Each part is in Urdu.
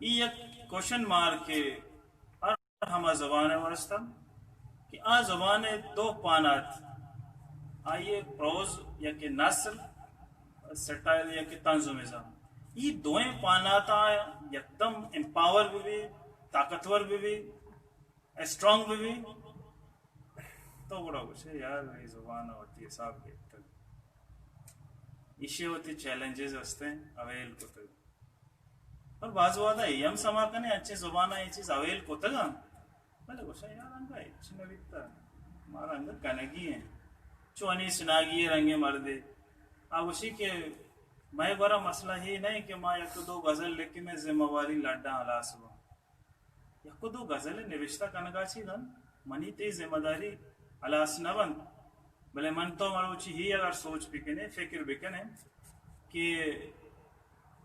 ای یک کوشن مارک ہر ہما زبان ورستم کہ آ زبان دو پانات آئیے پروز یا کہ نثر سٹائل یا کہ طنز و مزاح یہ دوئیں پانات یکدم امپاور بھی طاقتور بھی اسٹرانگ بھی تو بڑا کچھ ہے یار یہ زبان ہوتی ہے صاحب کے ایشے ہوتی چیلنجز ہستے ہیں اویل کو تک اور بعض وعدہ ایم سما کنے اچھے زبان یہ چیز اویل کو تگا بلے کچھ ہے یار انگا اچھی نویتا ہمارا انگا کنگی ہیں چوانی سناگی رنگے مردے اب اسی کے میں بڑا مسئلہ ہی نہیں کہ ماں یک دو غزل لکھ کے میں ذمہ واری لڑا علا صبح یک دو غزل نوشتہ کنگا چی دن منی تی ذمہ داری علاس نہ بند بلے من تو مروچی ہی اگر سوچ بکنے فکر بکنے کہ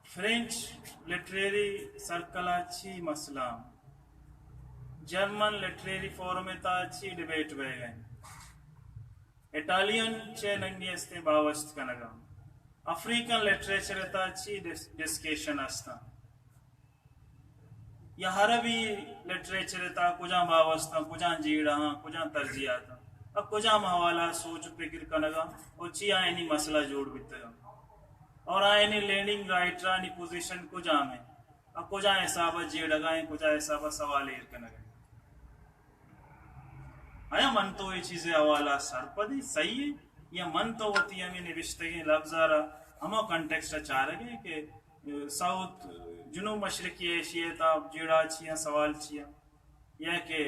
فرینچ لٹریری سرکل اچھی مسئلہ جرمن لٹریری فورم تا اچھی ڈیبیٹ بے گئے اٹالین چے ننگی استے باوست کنگا افریقن لٹریچر تا اچھی ڈسکیشن استا یا عربی لٹریچر تا کجا باوستا کجا جیڑا کجا ترجیحاتا اب کجا حوالہ سوچ فکر کنگا اور چی آئینی مسئلہ جوڑ بیتا اور آئینی لینڈنگ رائٹرانی پوزیشن کجا میں اب کجا حسابہ جیڑ گائیں کجا حسابہ سوال ایر کنگا آیا من تو یہ چیزیں حوالہ سر پدی صحیح ہے یا من تو ہوتی ہمیں نوشتگی لفظارہ ہمیں کنٹیکسٹ چاہ رہے کہ ساؤتھ جنوب مشرقی ایشیا تا جیڑا چیاں سوال چیاں یا کہ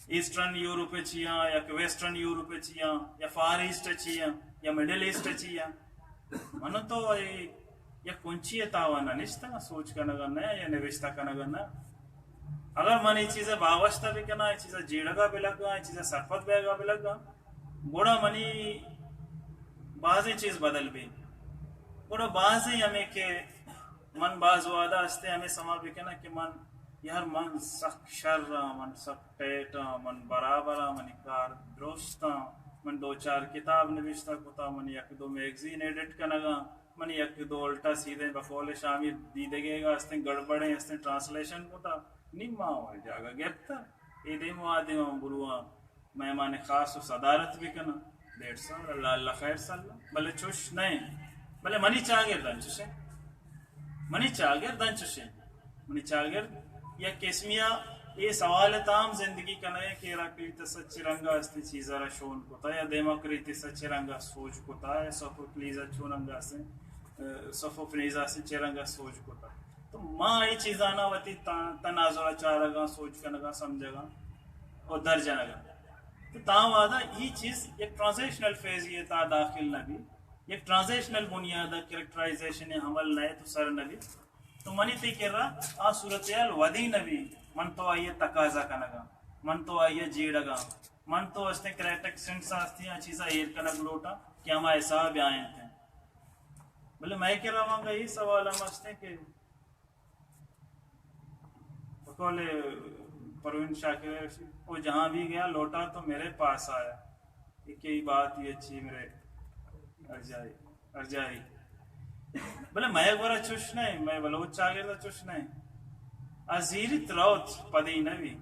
ایسٹرن یورپ چیاں یا کہ ویسٹرن یورپ چیاں یا فار ایسٹ چیاں یا مڈل ایسٹ چیاں منو تو یا کنچی تاوانا نشتا سوچ کا نگرنا یا نوشتہ کا نگرنا اگر من یہ چیزیں باوشتہ بھی کرنا یہ چیزیں جیڑگا بھی لگا یہ چیزیں سرپت بیگا بھی لگا بڑا منی بعضی چیز بدل بھی بڑا بعضی ہمیں کہ من باز وعدہ ہستے ہمیں سما بھی کہنا کہ من یار من سخت شر من سخت پیٹا من برابر من کار درستا من دو چار کتاب نوشتہ کتا من یک دو میگزین ایڈٹ کنگا من یک دو الٹا سیدھے بقول شامی دیدے گئے گا ہستے گڑبڑیں ہستے ٹرانسلیشن کتا نیمہ ہوئے جاگا گیتا اے دیم وادیم بلوان مہمان خاص و صدارت بھی کنا 150 اللہ اللہ خیر صلی بلے چوش نہیں بلے منی چاگر دن چوشے منی چاگر دن چوشے منی چاگر یا کسمیہ یہ سوال تام زندگی کنے کہ راکلیت سچی رنگا استی چیزا را شون کتا یا دیموکریتی سچی رنگا سوچ کتا یا صفو پلیزا چوننگا سے صفو پلیزا سے چرنگا سوچ کتا تو ماں یہ چیز آنا ہوتی تنازعہ چاہ گا سوچ کرنگا سمجھے گا اور درجہ نگا تو تاہم آدھا یہ چیز ایک ٹرانزیشنل فیز یہ تا داخل نبی ایک ٹرانزیشنل بنیادہ کریکٹرائزیشن حمل نئے تو سر نبی تو منی تی کر رہا صورتحال ودی نبی من تو آئیے تقاضا کنگا من تو آئیے جیڑگا من تو استے کریٹک سنٹس آستی ہیں چیزا ایر کنگ لوٹا کہ ہم حساب آئیں تھے بلے میں کہہ رہا ہوں گا یہ سوال ہم استے کہ بقول پروین شاکر وہ جہاں بھی گیا لوٹا تو میرے پاس آیا ایک یہی بات یہ اچھی میرے ارجائی بلے میں گورا چوش نہیں میں بلوچ چاگر دا چوش نہیں ازیرت روت پدی نوی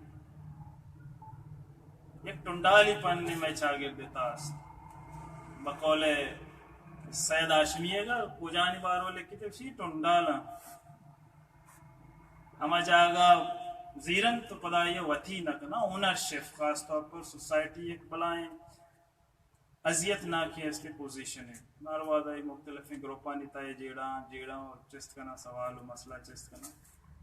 ایک ٹنڈالی پنی میں چاگر دیتا اس بقول سید آشمیے گا کجانی بارو لکھی تھی اسی ٹنڈالا ہما جاگا زیرن تو پدا یہ وطی نکنا اونرشپ خاص طور پر سوسائٹی ایک بلائیں اذیت نہ کی اس کے پوزیشن ہے ناروادہ مختلف گروپانی تا جیڑا اور چست کرنا سوال و مسئلہ چست کرنا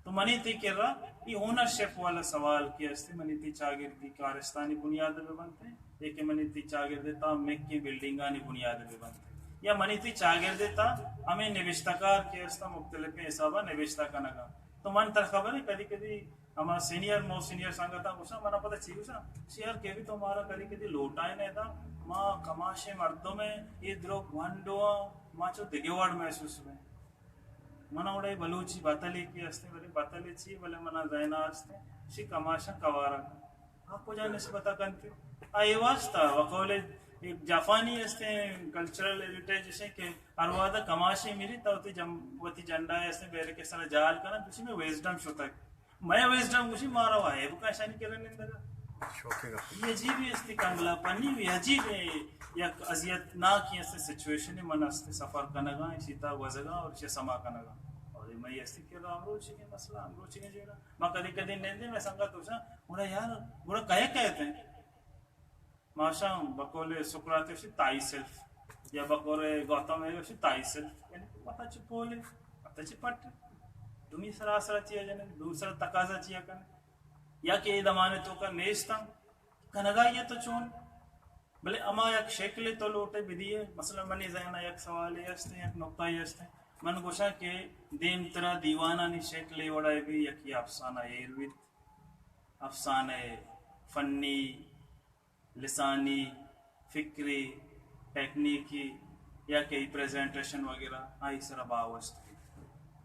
تو منی تی کر رہا یہ اونرشپ والا سوال کیا اس سے منی تی چاگر دی کارستانی بنیاد پہ بنتے ہیں ایک منی تی چاگر دیتا مک کی بلڈنگانی بنیاد پہ بنتے ہیں یا منی تی چاگر دیتا ہمیں نوشتکار کیا اس مختلف حسابہ نوشتہ کنگا تو من تر خبر ہے کدی کدی ہمارا سینئر مو سینئر سنگا تھا اسا منا پتہ چھی اسا شیئر کے بھی تو ہمارا کدی کدی لوٹائے نہیں تھا ماں کماشے مردوں میں یہ درو گھنڈو ماں چو دگیوڑ محسوس میں منا اڑے بلوچی باتلی کی ہستے بلے باتلی چھی بلے منا زینا ہستے شی کماشا کوارا آپ کو جانے سے پتہ کنتے آئی واسطہ وقول ایک جاپانی استے کلچرل ہیریٹیج اسے کہ اروادا کماشی میری توتی وتی جنڈا استے بیرے کے سر جال کنا کسی میں ویزڈم شوتا میں ویزڈم کسی مارا ہوا ہے بکا شانی کرنے اندگا یہ عجیب ہے استے کنگلا پانی یہ عجیب ہے یک اذیت ناک استے سچویشن من استے سفر کنگا اسی تا وزگا اور اسے سما کنگا اور میں استے کہ امرو چکے مسئلہ امرو چکے جینا میں کدی کدی نیندے میں سنگا توشا بڑا یار بڑا کہتے ہیں ماشا بقول سقراط تائی سیلف یا بقول گوتم تائی سیلف یعنی پتہ چپولے پتہ چپٹ تمہیں سراسر چیا جانے دوسرا تقاضا چیا کرنے یا کہ دمانے تو کا نیستا کنگا یہ تو چون بلے اما یک شکل تو لوٹے بدیے مثلا منی ذہنہ یک سوال یستے یک نقطہ یستے من گوشا کہ دیم طرح دیوانہ نی شکل وڑائے بھی یکی افسانہ ایرویت افسانہ فنی لسانی فکری ٹیکنیکی یا کئی پریزنٹیشن وغیرہ آئی سر باوست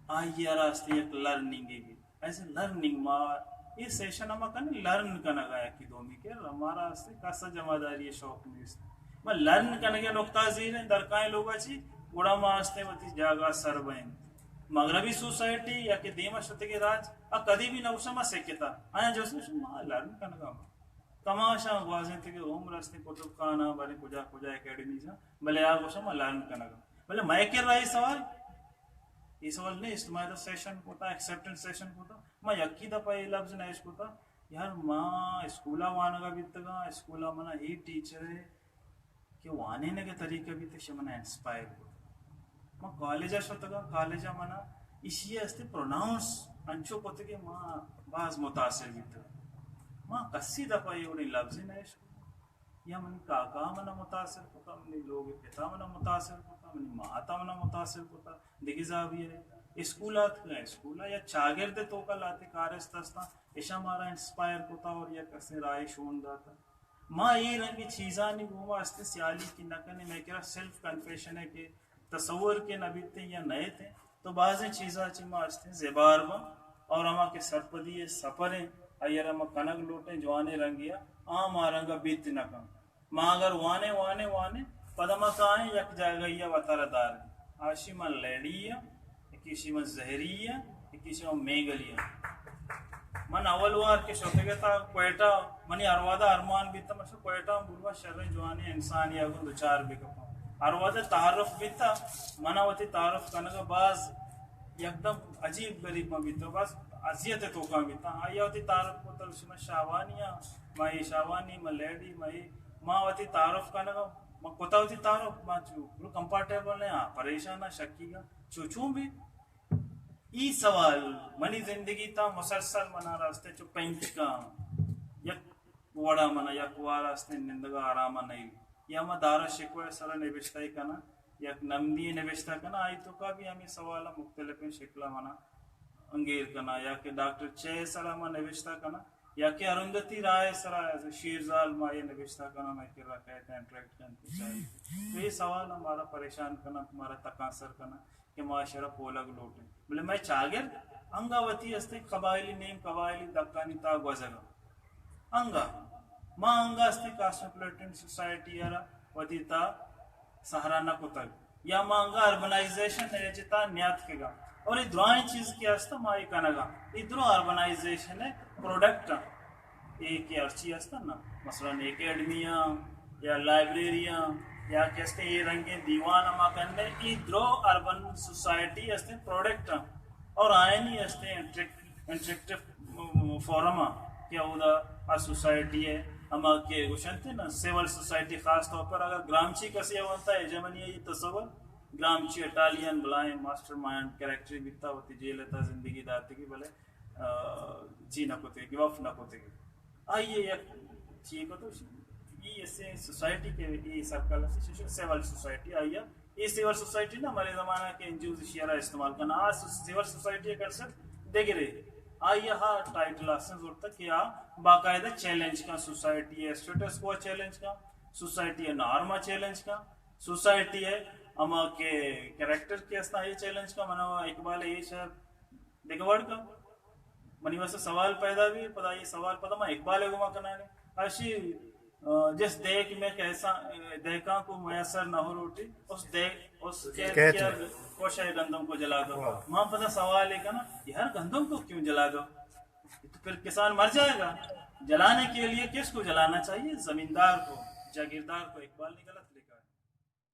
آئی راستے ایک لرننگ بھی ایسے لرننگ ما یہ سیشن ہم کنے لرن کرنا گایا کی دومی کے ہمارا راستے کاسا جمع داری شوق نیست میں لرن کرنے کے نقطہ زیر ہیں درکائیں لوگا چی گوڑا ماستے وتی جاگا سر بین مغربی سوسائٹی یا کہ دیما شتے کے راج کدی بھی نوشما سکتا آیا جو سے ما لرن کرنا گا تماشا واضح تھے کہ عمر راستے کتب خانہ بارے کجا کجا اکیڈمی جا بلے آگ وشما لرن کرنا گا بلے میں کر رہا ہے سوال یہ سوال نہیں اس میں سیشن کوتا ایکسپٹنس سیشن کوتا میں یکی دفعہ یہ لفظ نہیں کوتا یار ماں اسکولا وانا کا بیتگا اسکولا منا ہی ٹیچر ہے کہ وانے نے کے طریقے بھی تے شمنا انسپائر ہوتا ماں کالجہ شتگا کالجہ منا اسی استے پروناؤنس انچو کوتے کہ ماں بعض متاثر بیتگا ماں کسی دفعہ یہ انہیں لفظ نہیں کوتا یا من کاکا منا متاثر ہوتا منی لوگ پتا منا متاثر ہوتا منی ماتا منا متاثر ہوتا دیکھی زاویہ ہے اسکولات کا اسکولا یا چاگرد تو کا لاتے کارستاستا ایشا مارا انسپائر ہوتا اور یا کسی رائے شون داتا ماں یہ رنگی چیزاں نہیں گھوما استے سیالی کی نکنے میں کہا سیلف کنفیشن ہے کہ تصور کے نبی تھے یا نئے تھے تو بعض چیزاں چی ماں استے زبار با اور ہما کے سرپدی سپریں ایر ہما کنگ لوٹیں جوانے رنگیا آم آرنگا بیت نکم ماں اگر وانے پدما کائیں یک جاگئیا وطر دار آشی من لیڈیا کسی من زہریہ کسی من میگلیا من اول وار کے شوکے تھا کوئٹہ منی اروادا ارمان بیتا مشا کوئٹہ بلوا شر جوانے انسانی اگر دوچار بھی کپا اروادا تعارف بیتا منا وتی تعارف کنگا باز یکدم عجیب غریب میں بیتا باز عذیت تو کا بیتا آیا وتی تعارف کو تلشی میں شاوانیا مائی شاوانی میں لیڈی ماں وتی تعارف کنگا میں کوتا ہوتی تعارف ماں چو کمپارٹیبل ہے پریشانہ شکی گا چوچوں بھی ای سوال منی زندگی تا مسلسل منا راستے چو پینچ کا یک وڑا منا یک وار راستے نندگا آراما نہیں یا ما دارا شکوہ سارا نوشتائی کنا یک نمدی نوشتا کنا آئی تو کا بھی ہمیں سوالا مختلف شکلہ منا انگیر کنا یا کہ ڈاکٹر چے سارا ما نوشتا کنا یا کہ ارندتی رائے سرا شیرزال ما یہ نوشتا کنا میں کر رہا کہتے ہیں انٹریکٹ کرنے چاہیے تو یہ سوال ہمارا پریشان کنا ہمارا تکاثر کنا کہ معاشرہ پولگ لوٹیں بلے میں چاگر انگا وتی استے قبائلی نیم قبائلی دکانی تاگ وزگا انگا ما انگا استے کاسموپولیٹن سوسائٹی یارا وتی تا سہرانہ کتگ یا ما انگا اربنائزیشن ہے جتا نیات کے گا اور یہ دعائیں چیز کی استا ما یہ کنگا یہ درو اربنائزیشن ہے پروڈکٹ ایک ارچی استا نا مثلا اکیڈمیاں یا لائبریریاں یا کہتے یہ رنگیں دیوان اما کرنے ای درو اربن سوسائٹی استے پروڈکٹ اور آئینی استے انٹریکٹیو فورما کیا ہودا سوسائٹی ہے اما کے گوشنتے نا سیول سوسائٹی خاص طور پر اگر گرامچی کسی ہوتا ہے جمنی یہ تصور گرامچی اٹالین بلائیں ماسٹر مائنڈ کریکٹری بیتا ہوتی جیلتا زندگی داتے کی بلے چی نہ کوتے گی وف نہ کوتے گی آئیے یک چی کو تو یہ سے سوسائٹی کے یہ سرکل سے سیول سوسائٹی آئیا یہ سیول سوسائٹی نا ہمارے زمانہ کے انجوز شیرہ استعمال کرنا آج سیول سوسائٹی کر سکتے دیکھ رہے آئیا ہاں ٹائٹل آسن ضرورت ہے کہ باقاعدہ چیلنج کا سوسائٹی ہے اسٹیٹس کو چیلنج کا سوسائٹی ہے نارما چیلنج کا سوسائٹی ہے اما کے کریکٹر کے اسنا یہ چیلنج کا منو اقبال یہ شاید دیکھوڑ کا منی واسه سوال پیدا بھی پتا یہ سوال پتا ما اقبال گما کرنا ہے اشی جس دیگ میں کیسا دیکھا کو میسر نہ ہو روٹی اس دیگ اس کوشہ گندم کو جلا دو. وہاں پتہ سوال ہے کہ نا یار گندم کو کیوں جلا دو؟ تو پھر کسان مر جائے گا. جلانے کے لیے کس کو جلانا چاہیے؟ زمیندار کو، جاگیردار کو. اقبال نے غلط